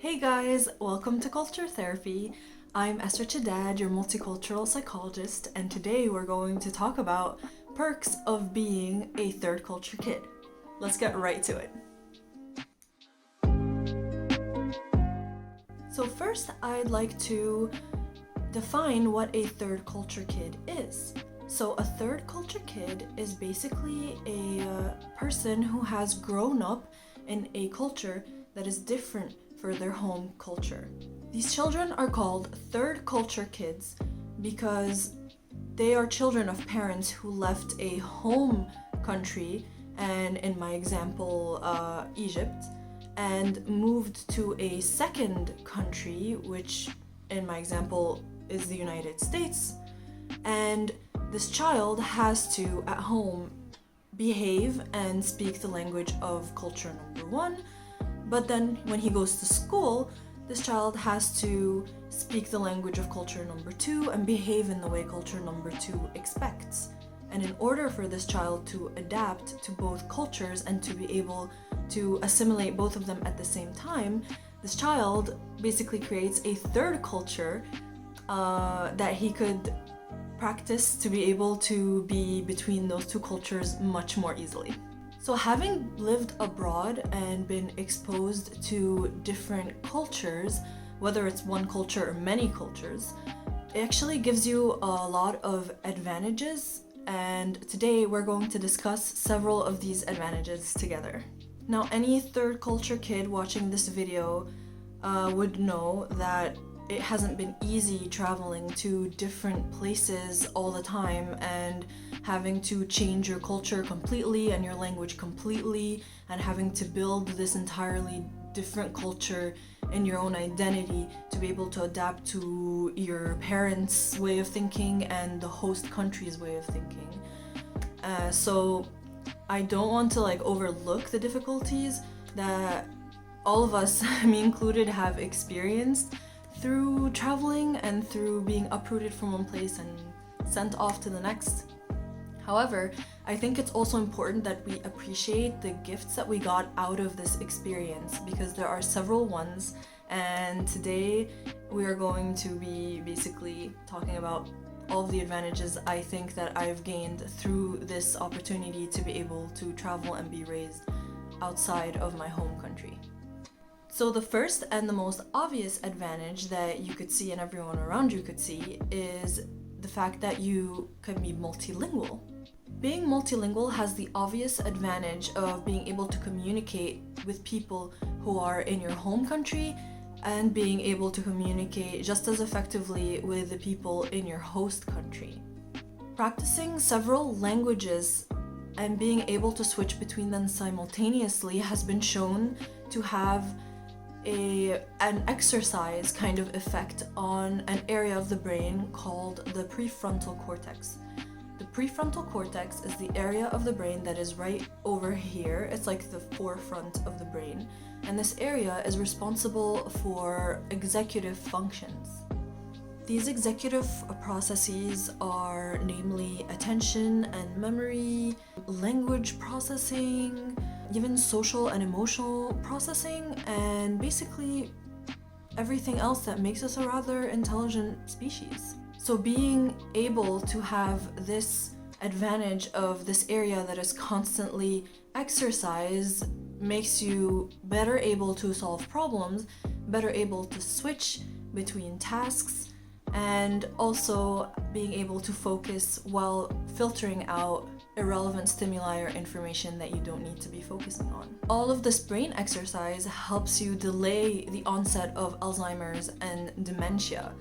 Hey guys, welcome to Culture Therapy. I'm Esther Chadad, your multicultural psychologist, and today we're going to talk about perks of being a third culture kid. Let's get right to it. So first, I'd like to define what a third culture kid is. So a third culture kid is basically a person who has grown up in a culture that is different for their home culture. These children are called third culture kids because they are children of parents who left a home country, and in my example, Egypt, and moved to a second country, which in my example is the United States. And this child has to, at home, behave and speak the language of culture number one. But then when he goes to school, this child has to speak the language of culture number two and behave in the way culture number two expects. And in order for this child to adapt to both cultures and to be able to assimilate both of them at the same time, this child basically creates a third culture that he could practice to be able to be between those two cultures much more easily. So having lived abroad and been exposed to different cultures, whether it's one culture or many cultures, it actually gives you a lot of advantages, and today we're going to discuss several of these advantages together. Now, any third culture kid watching this video would know that it hasn't been easy traveling to different places all the time and having to change your culture completely and your language completely and having to build this entirely different culture in your own identity to be able to adapt to your parents' way of thinking and the host country's way of thinking. So I don't want to overlook the difficulties that all of us, me included, have experienced through traveling and through being uprooted from one place and sent off to the next. However, I think it's also important that we appreciate the gifts that we got out of this experience, because there are several ones, and today we are going to be basically talking about all of the advantages I think that I've gained through this opportunity to be able to travel and be raised outside of my home country. So the first and the most obvious advantage that you could see and everyone around you could see is the fact that you can be multilingual. Being multilingual has the obvious advantage of being able to communicate with people who are in your home country and being able to communicate just as effectively with the people in your host country. Practicing several languages and being able to switch between them simultaneously has been shown to have an exercise kind of effect on an area of the brain called the prefrontal cortex. The prefrontal cortex is the area of the brain that is right over here. It's like the forefront of the brain. And this area is responsible for executive functions. These executive processes are namely attention and memory, language processing, even social and emotional processing, and basically everything else that makes us a rather intelligent species. So being able to have this advantage of this area that is constantly exercised makes you better able to solve problems, better able to switch between tasks, and also being able to focus while filtering out irrelevant stimuli or information that you don't need to be focusing on. All of this brain exercise helps you delay the onset of Alzheimer's and dementia.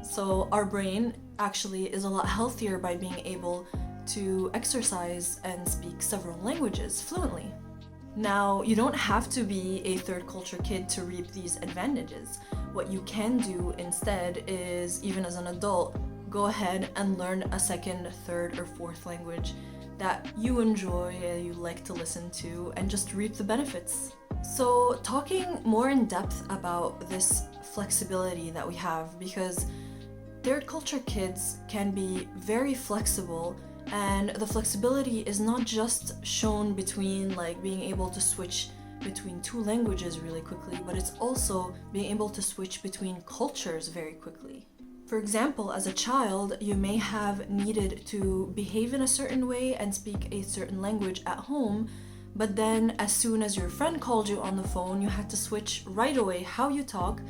So our brain actually is a lot healthier by being able to exercise and speak several languages fluently. Now, you don't have to be a third culture kid to reap these advantages. What you can do instead is, even as an adult, go ahead and learn a second, third, or fourth language that you enjoy, you like to listen to, and just reap the benefits. So talking more in depth about this flexibility that we have, because third culture kids can be very flexible, and the flexibility is not just shown between being able to switch between two languages really quickly, but it's also being able to switch between cultures very quickly. For example, as a child, you may have needed to behave in a certain way and speak a certain language at home, but then as soon as your friend called you on the phone, you had to switch right away how you talk,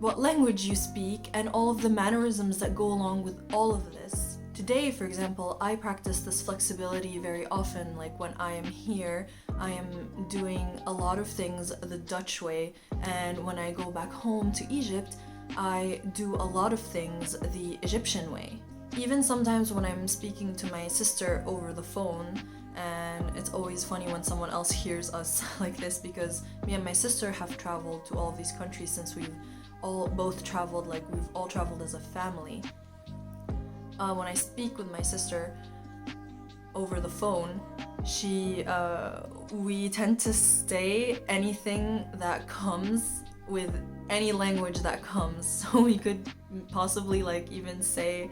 what language you speak, and all of the mannerisms that go along with all of this. Today, for example, I practice this flexibility very often. Like when I am here, I am doing a lot of things the Dutch way, and when I go back home to Egypt, I do a lot of things the Egyptian way. Even sometimes when I'm speaking to my sister over the phone, and it's always funny when someone else hears us like this, because me and my sister have traveled to all of these countries since we've both traveled, like we've all traveled as a family. When I speak with my sister over the phone, we tend to say anything that comes with any language that comes. So we could possibly like even say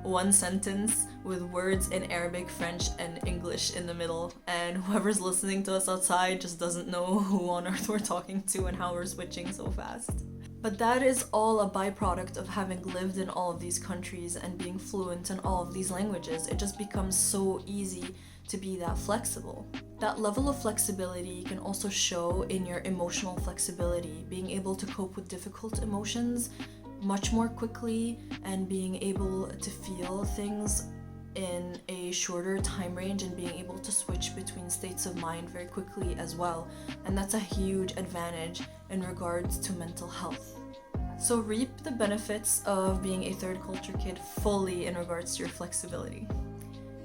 one sentence with words in Arabic, French, and English in the middle, and whoever's listening to us outside just doesn't know who on earth we're talking to and how we're switching so fast. But that is all a byproduct of having lived in all of these countries and being fluent in all of these languages. It just becomes so easy to be that flexible. That level of flexibility can also show in your emotional flexibility, being able to cope with difficult emotions much more quickly and being able to feel things in a shorter time range and being able to switch between states of mind very quickly as well. And that's a huge advantage in regards to mental health. So reap the benefits of being a third culture kid fully in regards to your flexibility.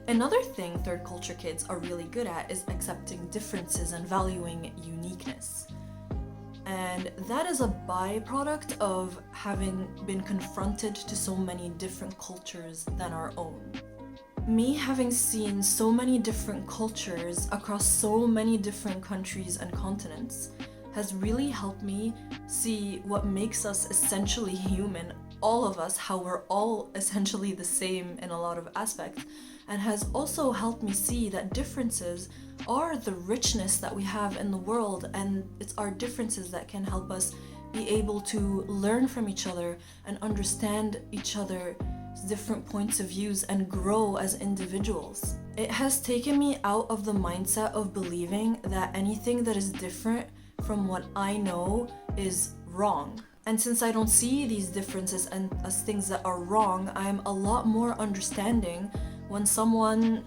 Another thing third culture kids are really good at is accepting differences and valuing uniqueness. And that is a byproduct of having been confronted to so many different cultures than our own. Me having seen so many different cultures across so many different countries and continents has really helped me see what makes us essentially human, all of us, how we're all essentially the same in a lot of aspects, and has also helped me see that differences are the richness that we have in the world, and it's our differences that can help us be able to learn from each other and understand each other's different points of views and grow as individuals. It has taken me out of the mindset of believing that anything that is different from what I know is wrong. And since I don't see these differences and as things that are wrong, I'm a lot more understanding when someone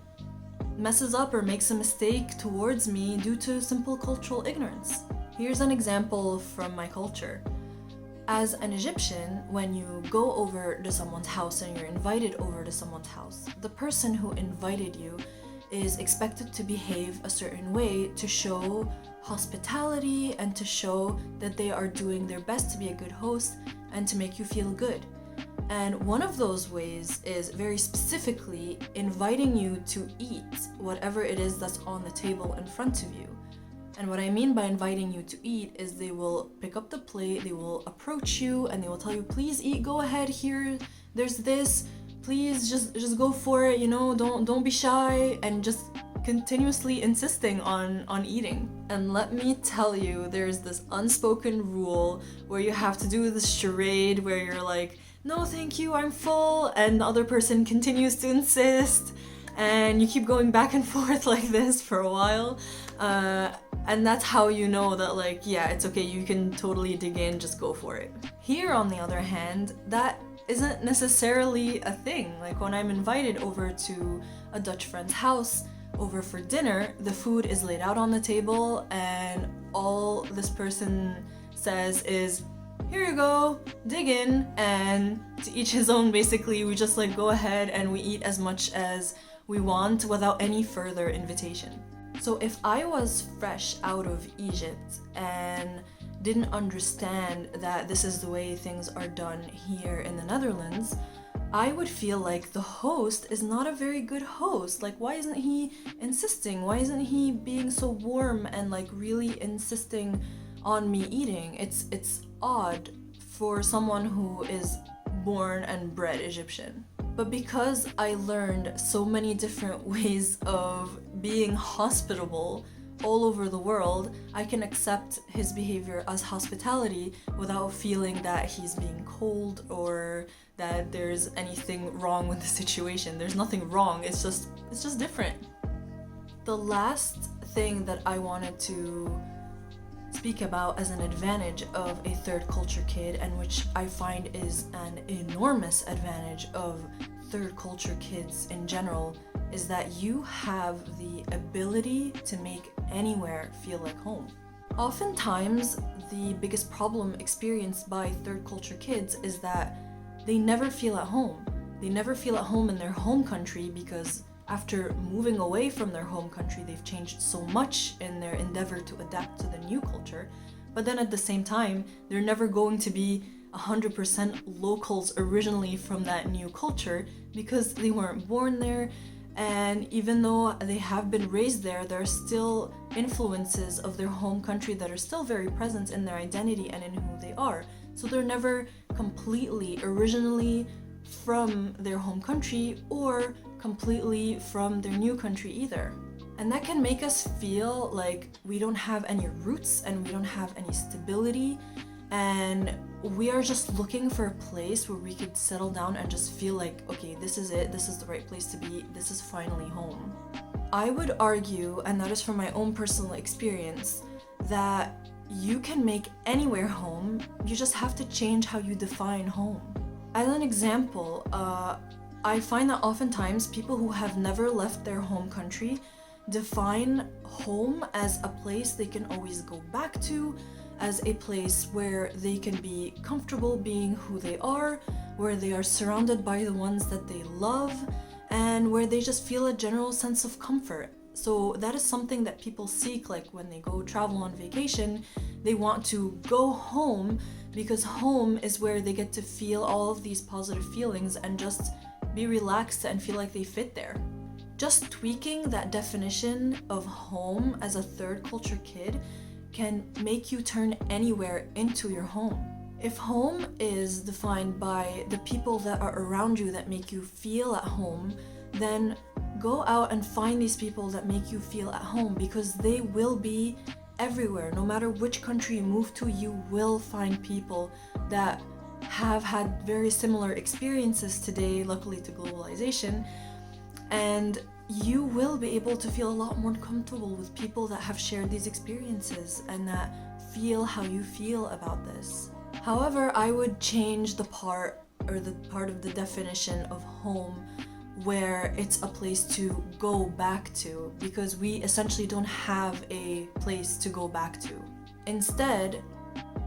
messes up or makes a mistake towards me due to simple cultural ignorance. Here's an example from my culture. As an Egyptian, when you go over to someone's house and you're invited over to someone's house, the person who invited you is expected to behave a certain way to show hospitality and to show that they are doing their best to be a good host and to make you feel good. And one of those ways is very specifically inviting you to eat whatever it is that's on the table in front of you. And what I mean by inviting you to eat is they will pick up the plate, they will approach you, and they will tell you, please eat, go ahead, here, there's this, please just go for it, you know, don't be shy, and just continuously insisting on eating. And let me tell you, there's this unspoken rule where you have to do this charade where you're like, no thank you, I'm full, and the other person continues to insist, and you keep going back and forth like this for a while, and that's how you know that, like, yeah, it's okay, you can totally dig in, just go for it. Here, on the other hand, that isn't necessarily a thing. Like, when I'm invited over to a Dutch friend's house over for dinner, the food is laid out on the table, and all this person says is, here you go, dig in, and to each his own. Basically, we just like go ahead and we eat as much as we want without any further invitation. So if I was fresh out of Egypt and didn't understand that this is the way things are done here in the Netherlands, I would feel like the host is not a very good host. Like, why isn't he insisting? Why isn't he being so warm and like really insisting on me eating? It's odd for someone who is born and bred Egyptian. But because I learned so many different ways of being hospitable all over the world, I can accept his behavior as hospitality without feeling that he's being cold or that there's anything wrong with the situation. There's nothing wrong, it's just different. The last thing that I wanted to speak about as an advantage of a third culture kid, and which I find is an enormous advantage of third culture kids in general, is that you have the ability to make anywhere feel like home. Oftentimes, the biggest problem experienced by third culture kids is that they never feel at home. They never feel at home in their home country because after moving away from their home country, they've changed so much in their endeavor to adapt to the new culture. But then at the same time, they're never going to be 100% locals originally from that new culture because they weren't born there. And even though they have been raised there, there are still influences of their home country that are still very present in their identity and in who they are. So they're never completely originally from their home country or completely from their new country either. And that can make us feel like we don't have any roots and we don't have any stability, and we are just looking for a place where we could settle down and just feel like, okay, this is it, this is the right place to be, this is finally home. I would argue, and that is from my own personal experience, that you can make anywhere home, you just have to change how you define home. As an example, I find that oftentimes people who have never left their home country define home as a place they can always go back to, as a place where they can be comfortable being who they are, where they are surrounded by the ones that they love, and where they just feel a general sense of comfort. So that is something that people seek, like when they go travel on vacation, they want to go home because home is where they get to feel all of these positive feelings and just be relaxed and feel like they fit there. Just tweaking that definition of home as a third culture kid can make you turn anywhere into your home. If home is defined by the people that are around you that make you feel at home, then go out and find these people that make you feel at home, because they will be everywhere. No matter which country you move to, you will find people that have had very similar experiences today, luckily to globalization, and you will be able to feel a lot more comfortable with people that have shared these experiences and that feel how you feel about this. However, I would change the part of the definition of home where it's a place to go back to, because we essentially don't have a place to go back to. Instead,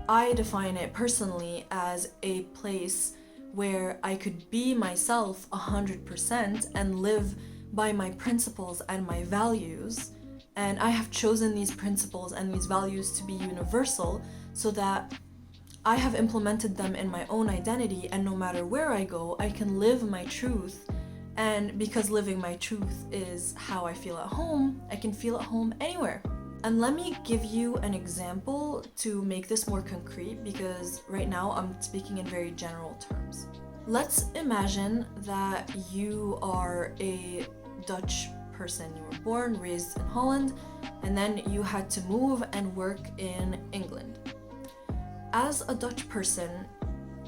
I define it personally as a place where I could be myself 100% and live by my principles and my values. And I have chosen these principles and these values to be universal so that I have implemented them in my own identity, and no matter where I go, I can live my truth. And because living my truth is how I feel at home, I can feel at home anywhere. And let me give you an example to make this more concrete, because right now I'm speaking in very general terms. Let's imagine that you are a Dutch person. You were born, raised in Holland, and then you had to move and work in England. As a Dutch person,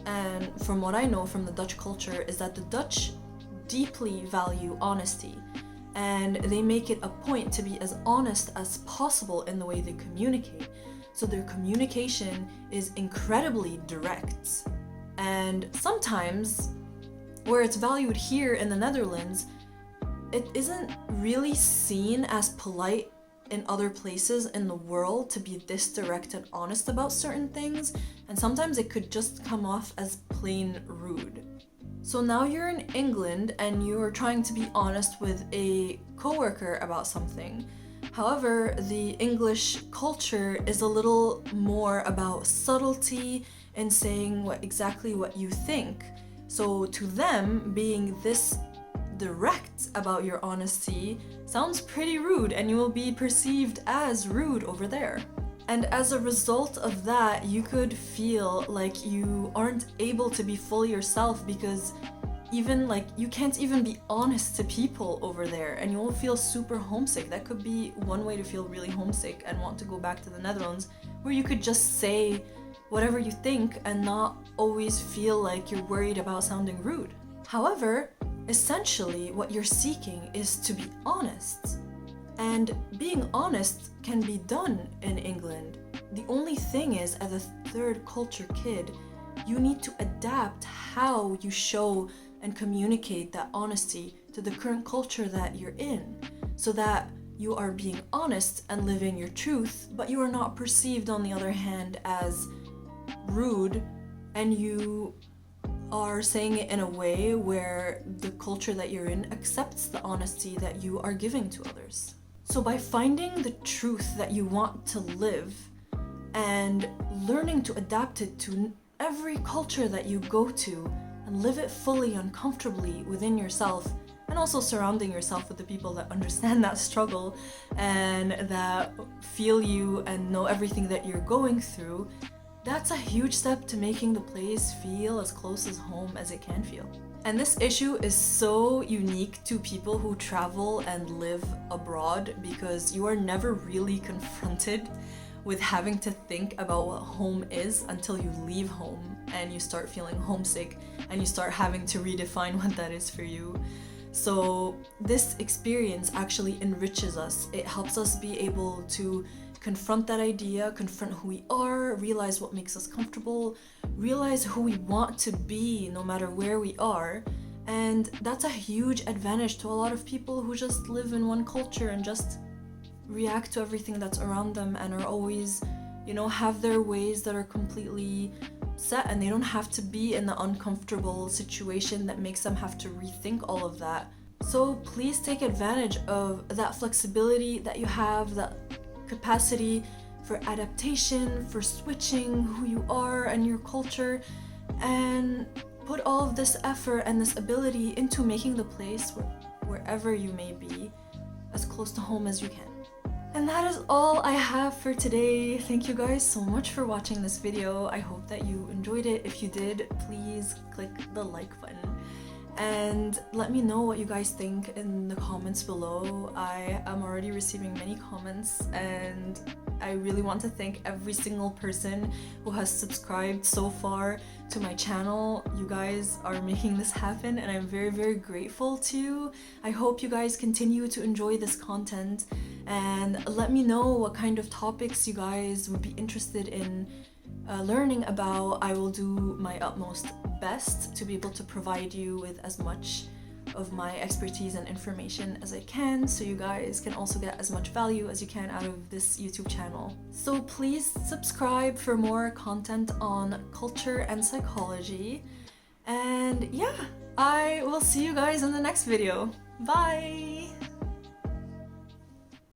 and from what I know from the Dutch culture, is that the Dutch deeply value honesty, and they make it a point to be as honest as possible in the way they communicate. So their communication is incredibly direct. And sometimes, where it's valued here in the Netherlands, it isn't really seen as polite in other places in the world to be this direct and honest about certain things, and sometimes it could just come off as plain rude. So now you're in England and you're trying to be honest with a coworker about something. However, the English culture is a little more about subtlety and saying exactly what you think. So to them, being this direct about your honesty sounds pretty rude, and you will be perceived as rude over there. And as a result of that, you could feel like you aren't able to be fully yourself because even like you can't even be honest to people over there, and you'll feel super homesick. That could be one way to feel really homesick and want to go back to the Netherlands, where you could just say whatever you think and not always feel like you're worried about sounding rude. However, essentially what you're seeking is to be honest. And being honest can be done in England. The only thing is, as a third culture kid, you need to adapt how you show and communicate that honesty to the current culture that you're in, so that you are being honest and living your truth, but you are not perceived, on the other hand, as rude, and you are saying it in a way where the culture that you're in accepts the honesty that you are giving to others. So by finding the truth that you want to live and learning to adapt it to every culture that you go to and live it fully and comfortably within yourself, and also surrounding yourself with the people that understand that struggle and that feel you and know everything that you're going through, that's a huge step to making the place feel as close as home as it can feel. And this issue is so unique to people who travel and live abroad, because you are never really confronted with having to think about what home is until you leave home and you start feeling homesick and you start having to redefine what that is for you. So this experience actually enriches us. It helps us be able to confront that idea, confront who we are, realize what makes us comfortable, realize who we want to be no matter where we are. And that's a huge advantage to a lot of people who just live in one culture and just react to everything that's around them and are always, have their ways that are completely set, and they don't have to be in the uncomfortable situation that makes them have to rethink all of that. So please take advantage of that flexibility that you have, that capacity for adaptation, for switching who you are and your culture, and put all of this effort and this ability into making the place wherever you may be as close to home as you can. And that is all I have for today. Thank you guys so much for watching this video. I hope that you enjoyed it. If you did, please click the like button and let me know what you guys think in the comments below. I am already receiving many comments, and I really want to thank every single person who has subscribed so far to my channel. You guys are making this happen, and I'm very, very grateful to you. I hope you guys continue to enjoy this content, and let me know what kind of topics you guys would be interested in learning about. I will do my utmost best to be able to provide you with as much of my expertise and information as I can, so you guys can also get as much value as you can out of this YouTube channel. So please subscribe for more content on culture and psychology. And yeah, I will see you guys in the next video. Bye!